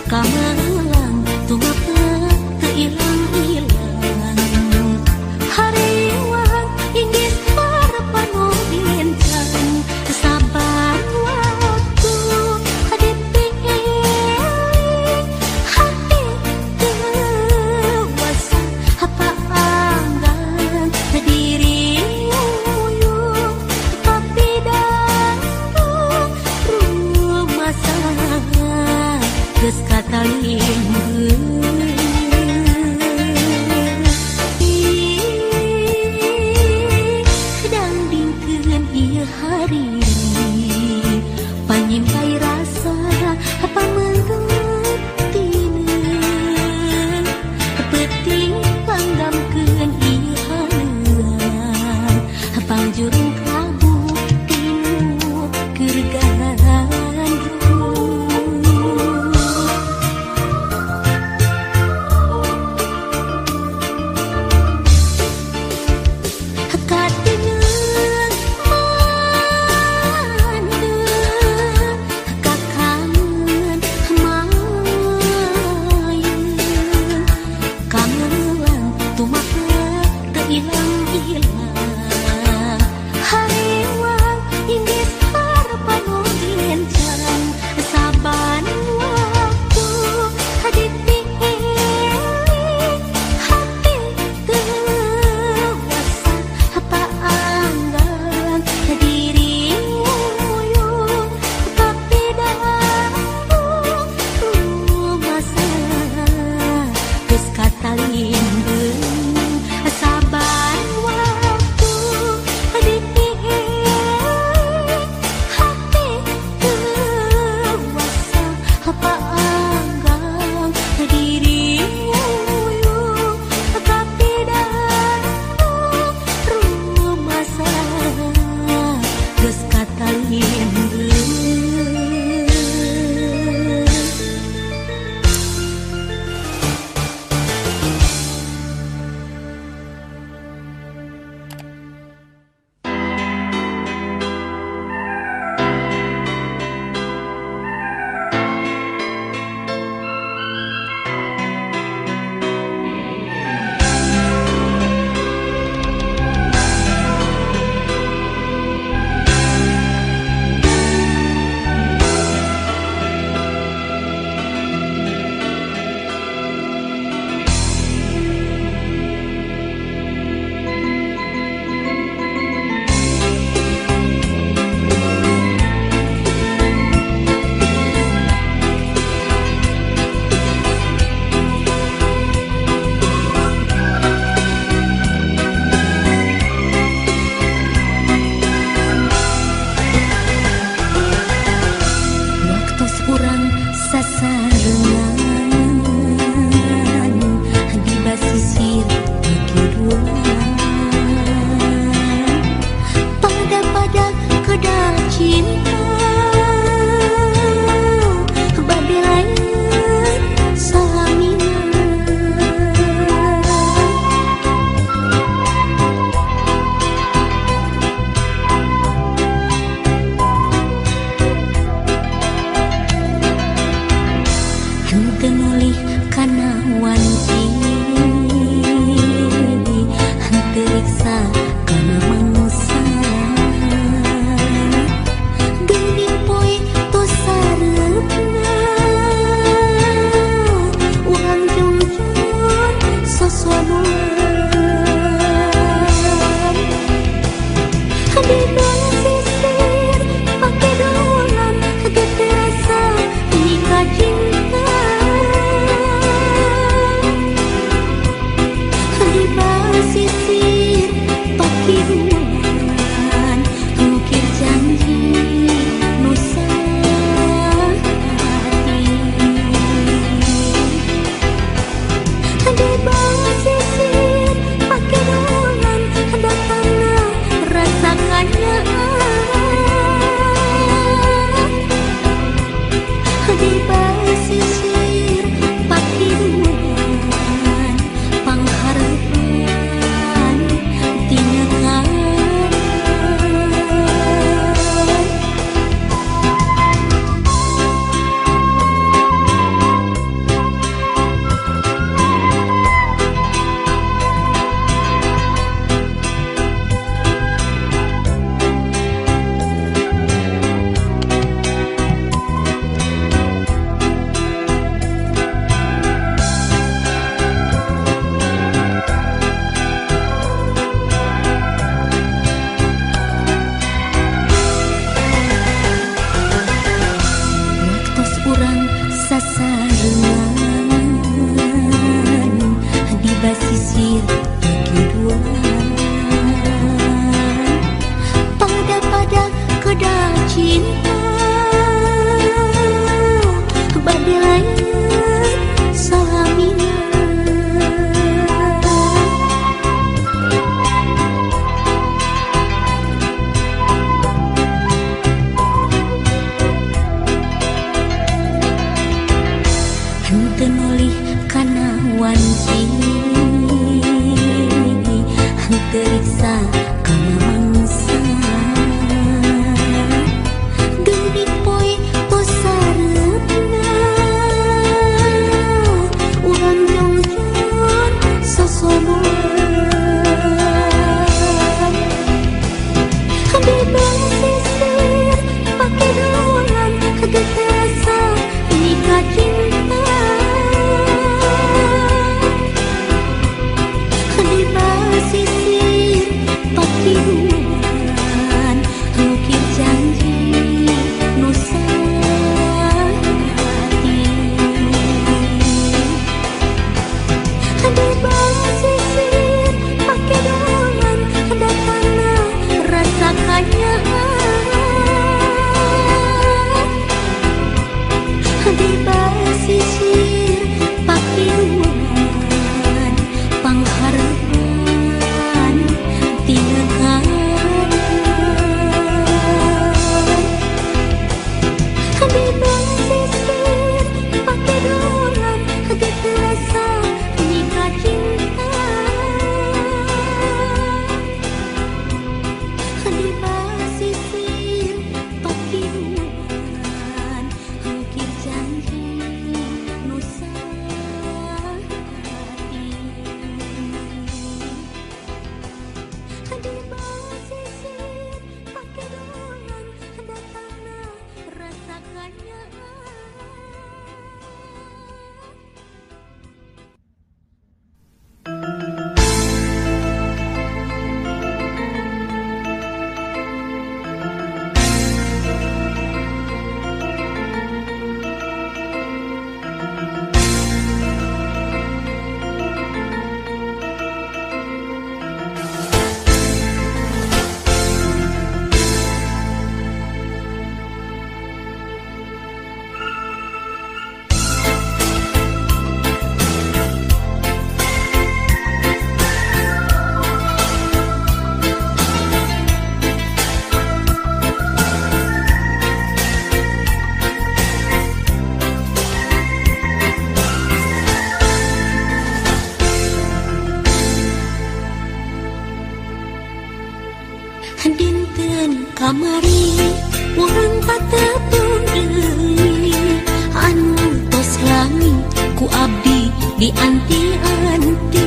Kamelang tumapak keilang-ilang hari kamari urang patepung deui anu tos langi ku abdi di anti-anti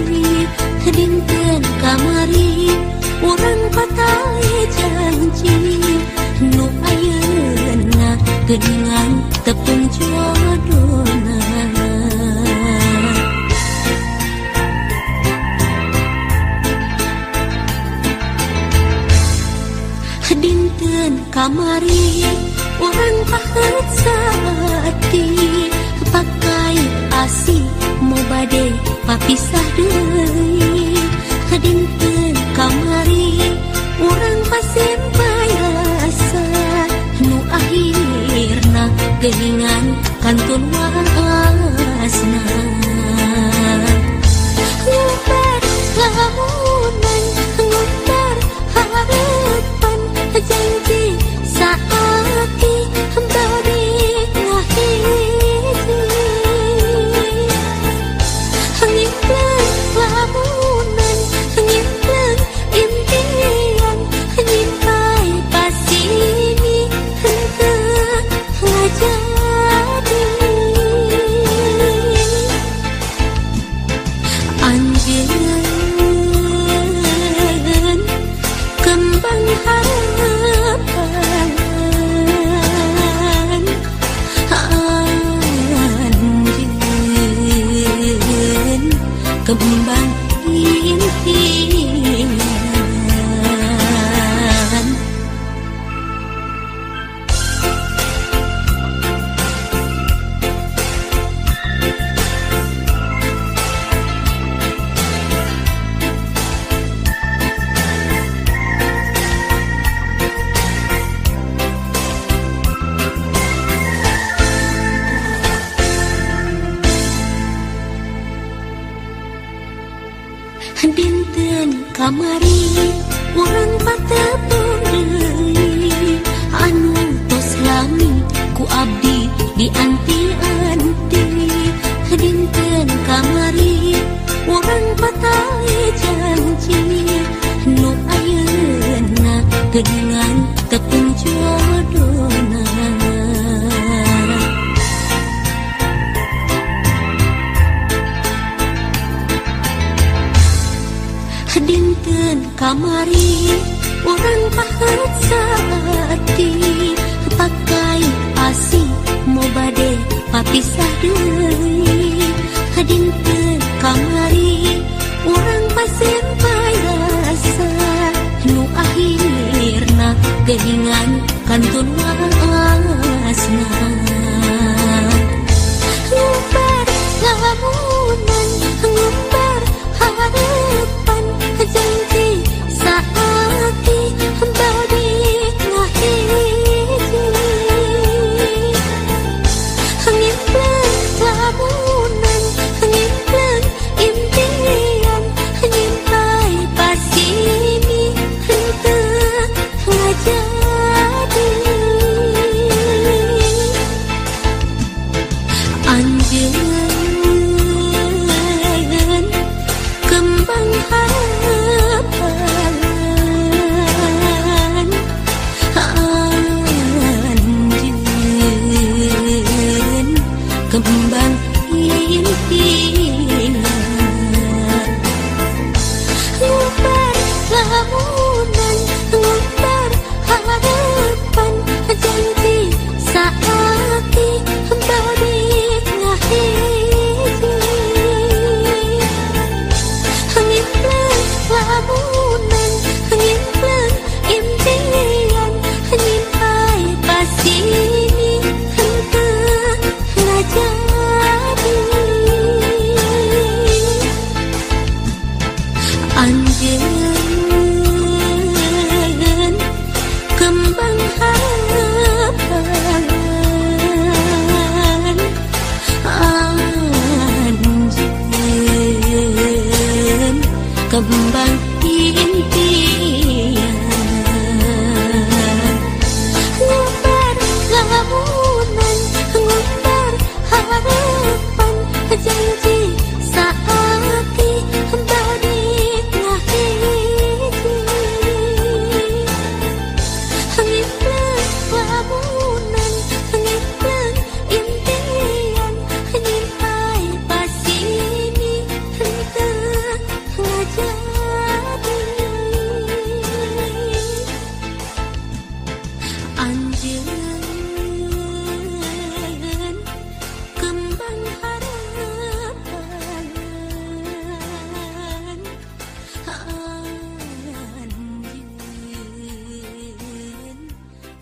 dinten kamari urang patali janji nu ayeuna geuningan tepung jodona kamari orang pahet saati pakai asi mau bade papisah deui dinten kamari orang pasien bayasa nu akhirna geuningan kantun wasna ngubar lamunan ngubar harapan janji saati bari ngahiji ngimpen lamunan ngimpen impian nyimpai pasini henteu ngajadi anjeun kembang harapan anjeun kembang impian dinten kamari urang patepung deui anu tos lami ku abdi dianti-anti dinten kamari urang patae janji nu ayeuna geuningan tepung jodona dinten kamari orang pahet saati pakai asi mau bade papisah deui dinten kamari orang pasien bayasa nu akhirna geuningan kantun wasna ngubar lamunan ngubar harapan janji saati bari ngahiji ngimpen lamunan ngimpen impian nyimpai pasini henteu ngajadi anjeun kembang harapan anjeun kembang impian ngubar lamunan ngubar harapan janji saati bari ngahiji ngimpen lamunan ngimpen impian nyimpai pasini henteu ngajadi anjeun kembang harapan anjeun kembang impian ngubar lamunan ngubar harapan janji saati bari ngahiji ngimpen lamunan ngimpen impian nyimpai pasini henteu ngajadi anjeun kembang harapan anjeun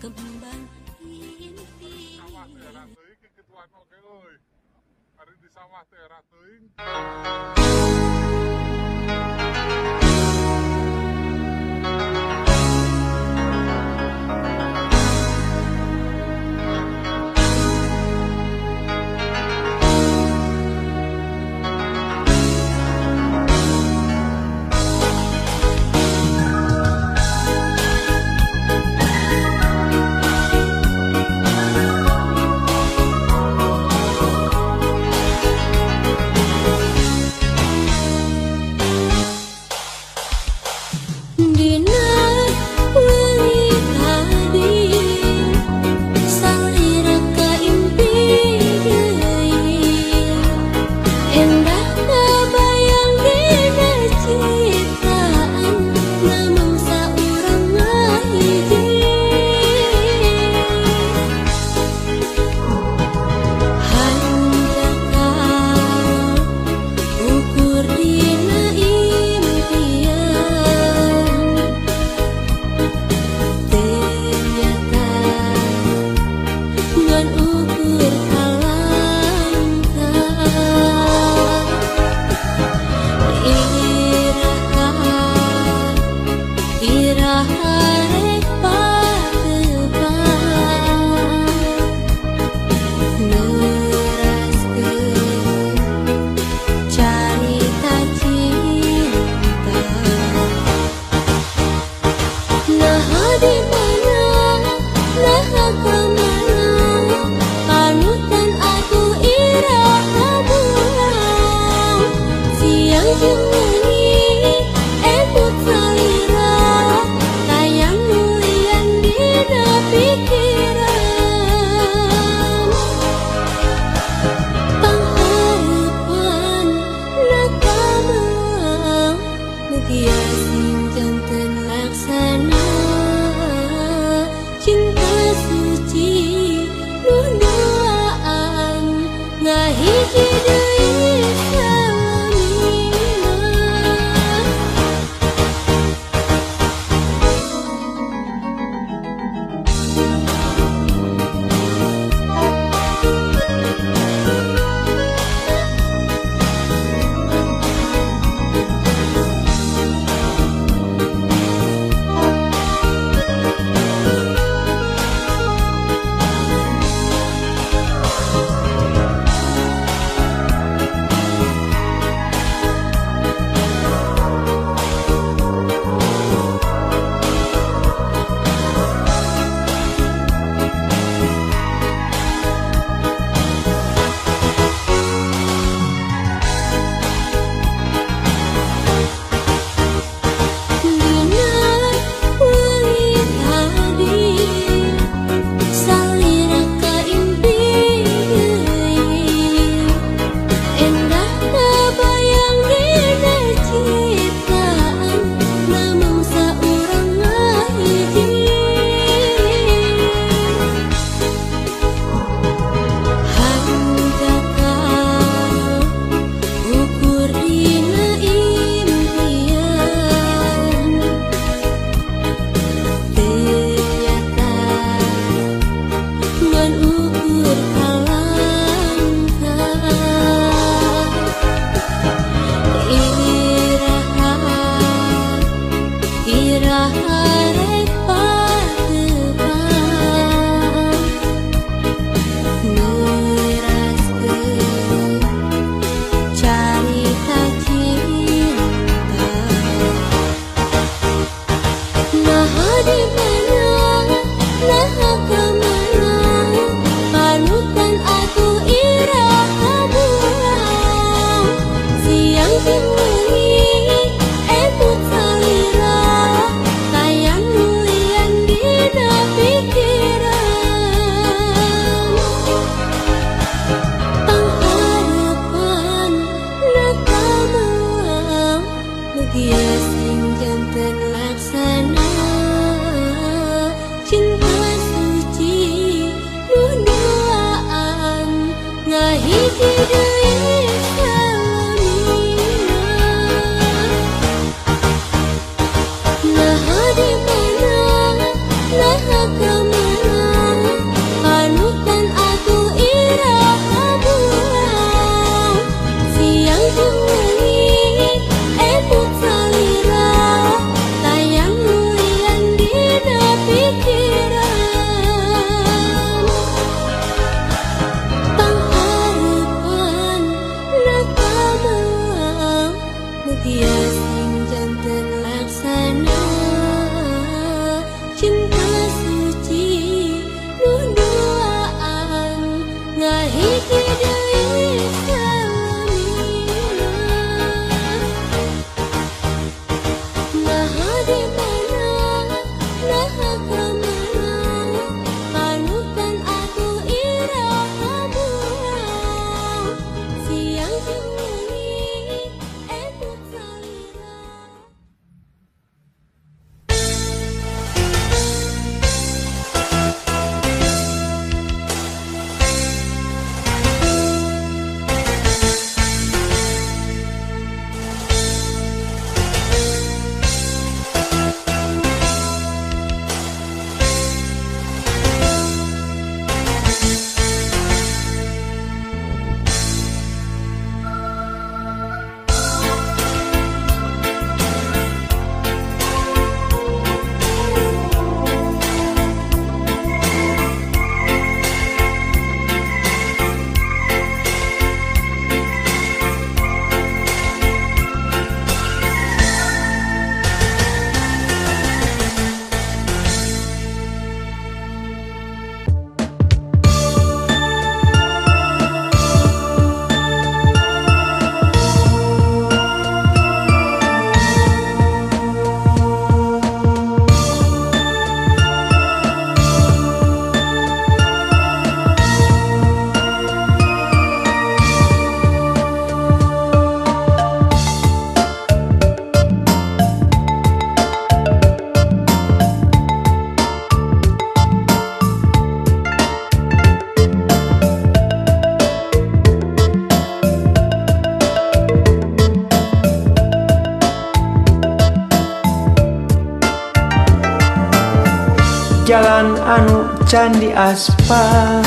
Jalan anu candi aspal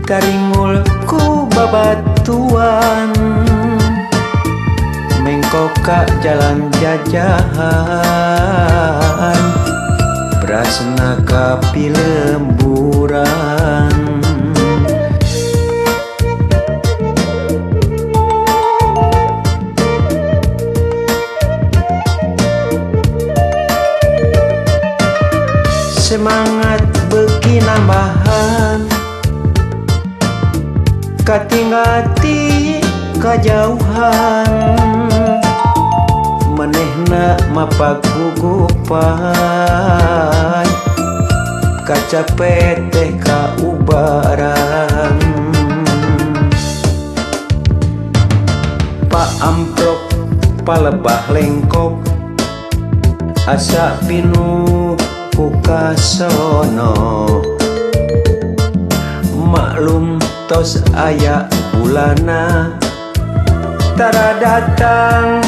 taringul ku babatuan mengkoka jalan jajahan berasna kapi lemburan semangat beki nambahan katinggati kajauhan manehna mapagugupan kacapet teh kaubaran Pak amprok palebah lengkok asa pinu kasono maklum tos aya bulana tara datang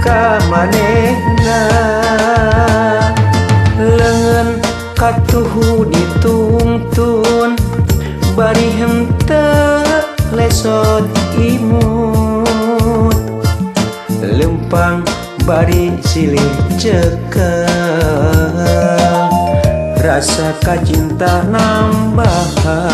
ka manehna leungeun katuhu ditungtun bari henteu lesot imut lempang bari silih cekel rasa kacinta nambahan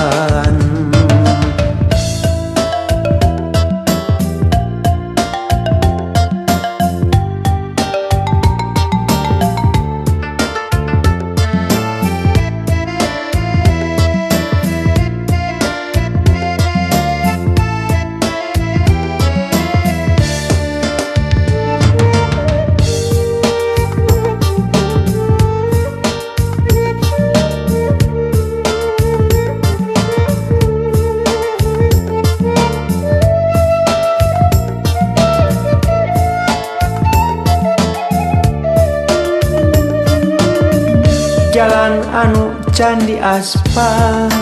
jalan anu candi aspal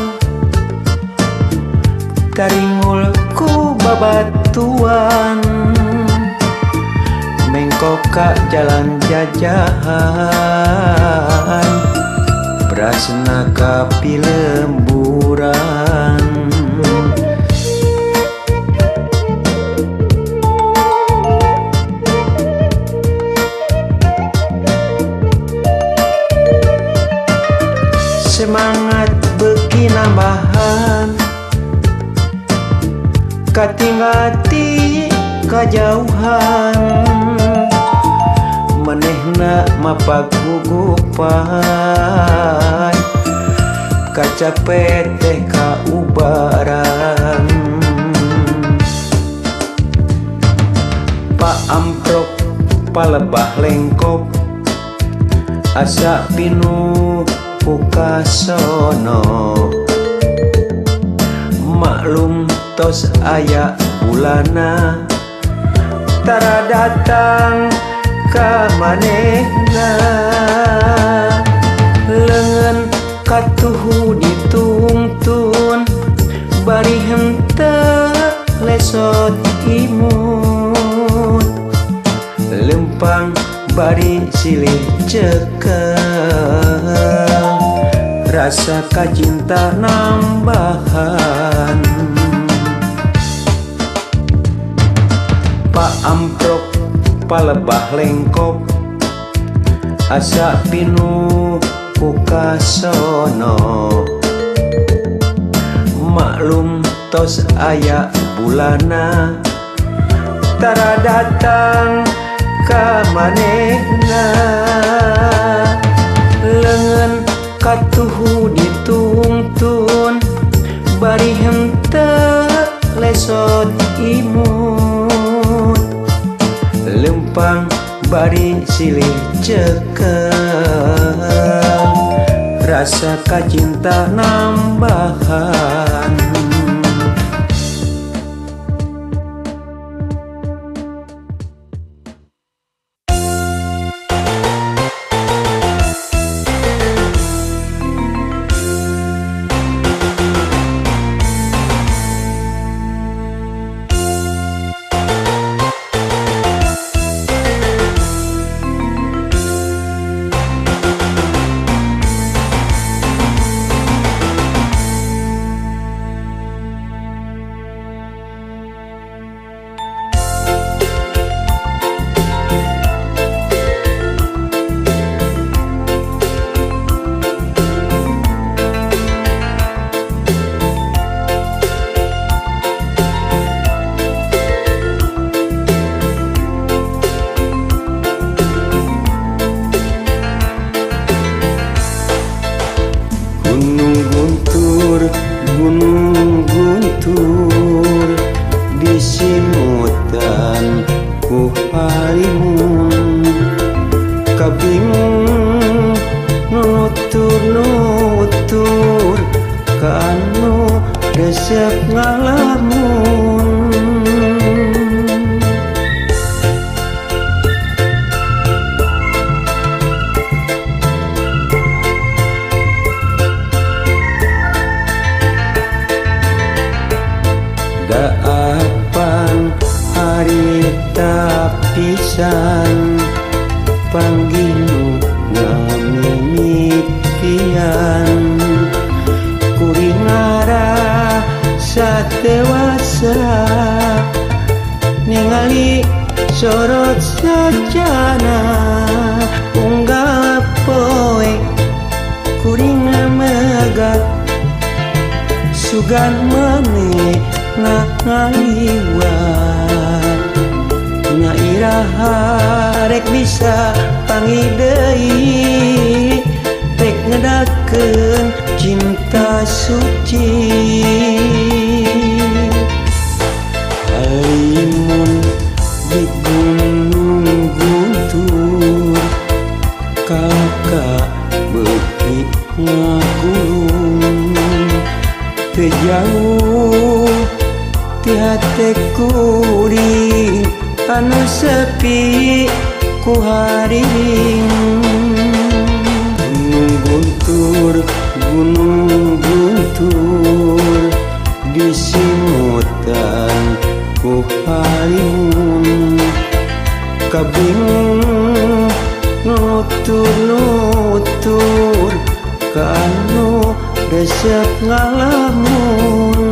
taringul ku babatuan mengkoka jalan jajahan berasna kapi lemburan semangat beki nambahan katinggati kajauhan manehna mapagugupan kacapet teh kaubaran Pak amprok palebah lengkok asa pinu kasono maklum tos aya bulana tara datang ka manehna leungeun katuhu ditungtun bari henteu lesot imut lempang bari silih cekel rasa kacinta nambahan Pak amprok palebah lengkok asa pinu kasono maklum tos aya bulana tara datang ka manehna leungeun katuhu ditungtun bari henteu lesot imut lempang bari silih cekel rasa kacinta nambahan kabingung nutur kanu resep ngalamun daapan harita pisan panggilu ngamimitian kuringara satewasa ningali sorot sajana unggal poe kuring megat sugan maneh ngaliwat na iraha rek bisa pangi deui rek ngedakeun cinta suci alimun di gunung guntur kakak beuki ngagulung teu jauh ti hate kuring anu sepi ku haring gunung guntur disimutan ku halimun kabingung nutur kanu resep ngalamun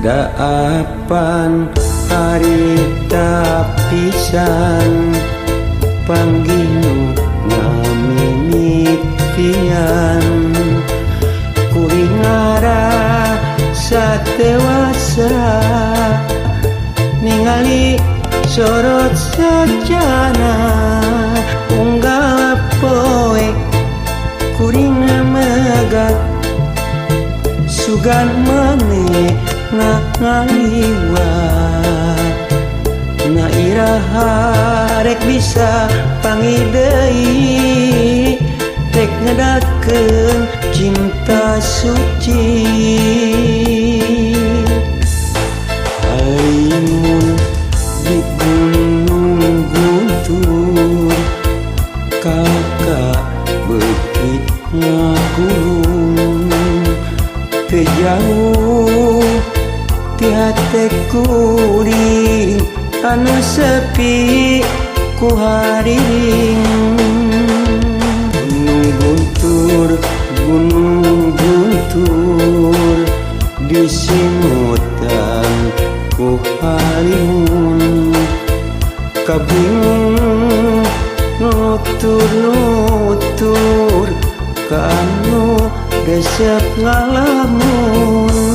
daapan harita pisan panggilu ngamimitian kuringara satewasa ningali sorot sajana unggal poe kuring megat sugan maneh ngaliwat na iraha rek bisa pangi deui rek ngedakeun cinta suci alimun di gunung guntur kakak beuki ngagulung teu jauh ti hate kuring anu sepi ku haring gunung guntur disimutan ku halimun kabingung nutur kanu resep ngalamun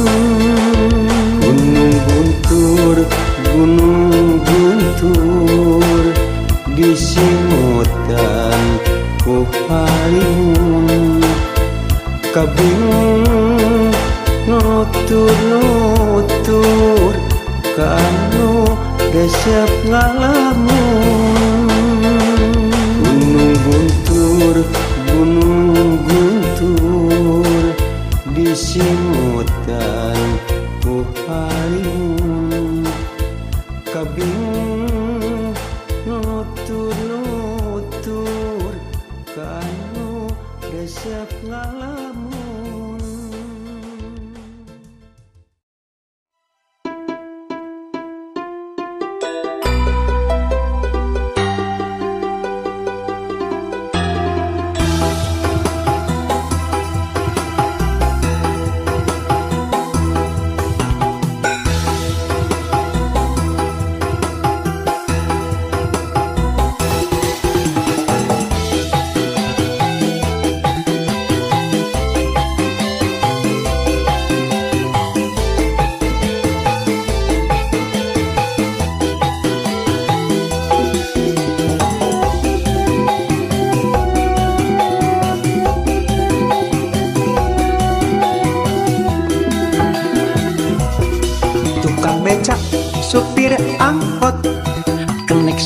gunung guntur disimutan ku halimun kabingung nutur kanu resep ngalamun gunung guntur disimutan ku halimun kabingung nutur kanu resep ngalamun.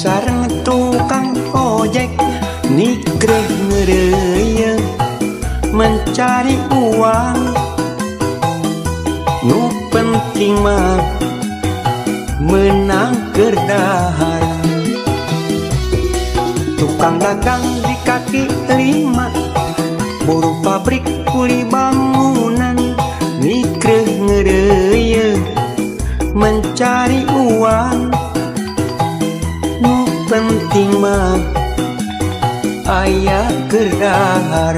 sareng tukang ojek nikreh ngereye mencari uang. Nu penting mah menang kerdahar. Tukang dagang di kaki lima, buruh pabrik kuli bangunan nikreh ngereye mencari uang. Nu penting mah aya kerdahar.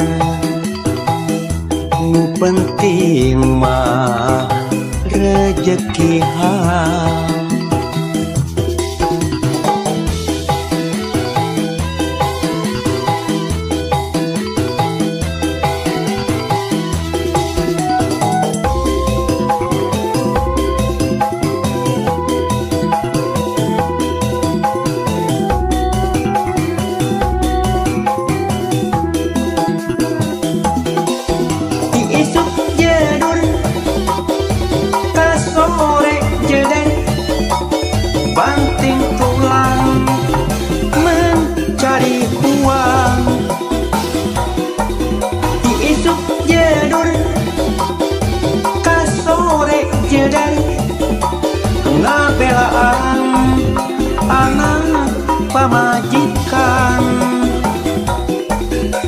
Nu penting mah rezeki hal. Banting tulang mencari uang. Diisuk jedur ka sore jedar ngabelaan anak pamajikan.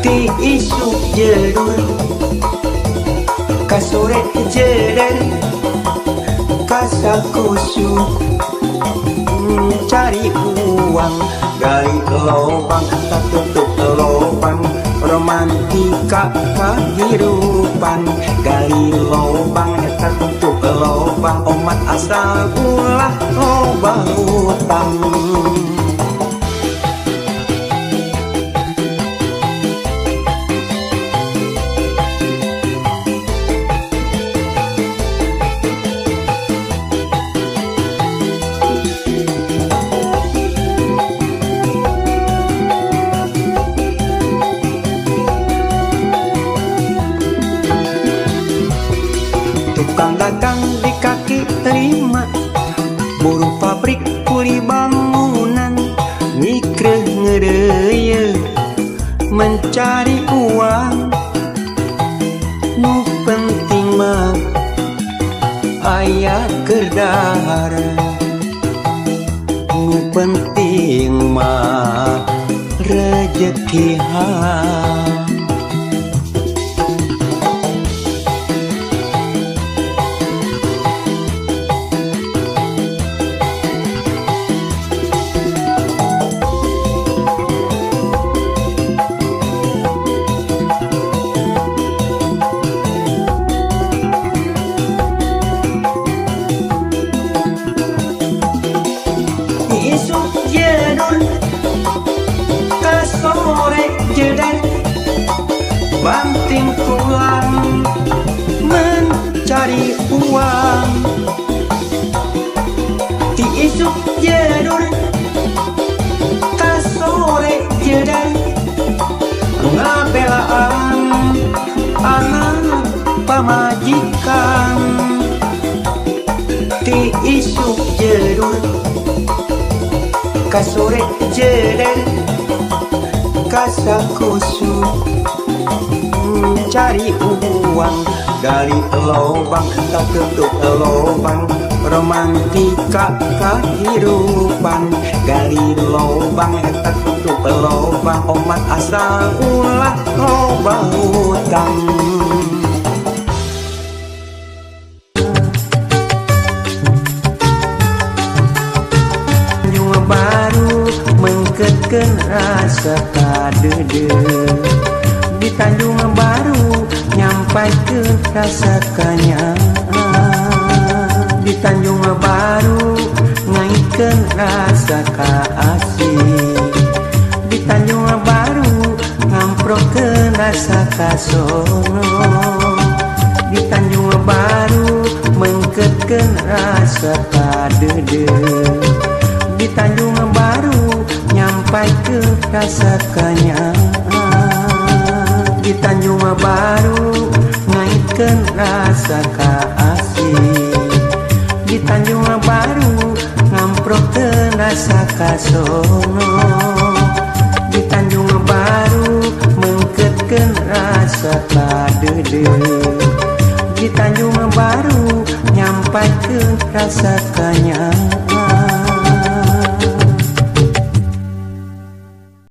Diisuk jedur ka sore jedar kasakusuk cari uang. Gali lobang tak tutup lobang, romantika kehidupan. Gali lobang tak tutup lobang, omat asal ulah lobang utang. Tukang dagang di kaki lima, buruh pabrik kuli bangunan nikreh ngereye mencari uang. Nu penting mah aya kerdahar. Nu penting mah rezeki hal. Isuk jedur ka sore jedar banting tulang mencari uang. Ti isuk jedur ka sore jedar ngabelaan anak pamajikan. Ti isuk jedur ka sore jedar kasakusuk cari uang. Gali lobang tak tutup lobang, romantika kehidupan. Gali lobang tak tutup lobang, omat asal ulah lobang utang. Baru mengketkeun rasa kadede di Tanjung Baru, nyampaikeun rasa kanyang. Di Tanjung Baru ngaikeun rasa kaasih. Di Tanjung Baru ngamprokeun rasa kasono. Di Tanjung Baru mengketkeun rasa kadede. Di Tanjung Baru nyampaikeun rasa kanyang. Di Tanjung Baru ngaikeun rasa kaasih. Di Tanjung Baru ngamprokeun rasa kasono di Tanjung Baru mengketkeun rasa kadede di Tanjung Baru nyampaikeun rasa kanyangan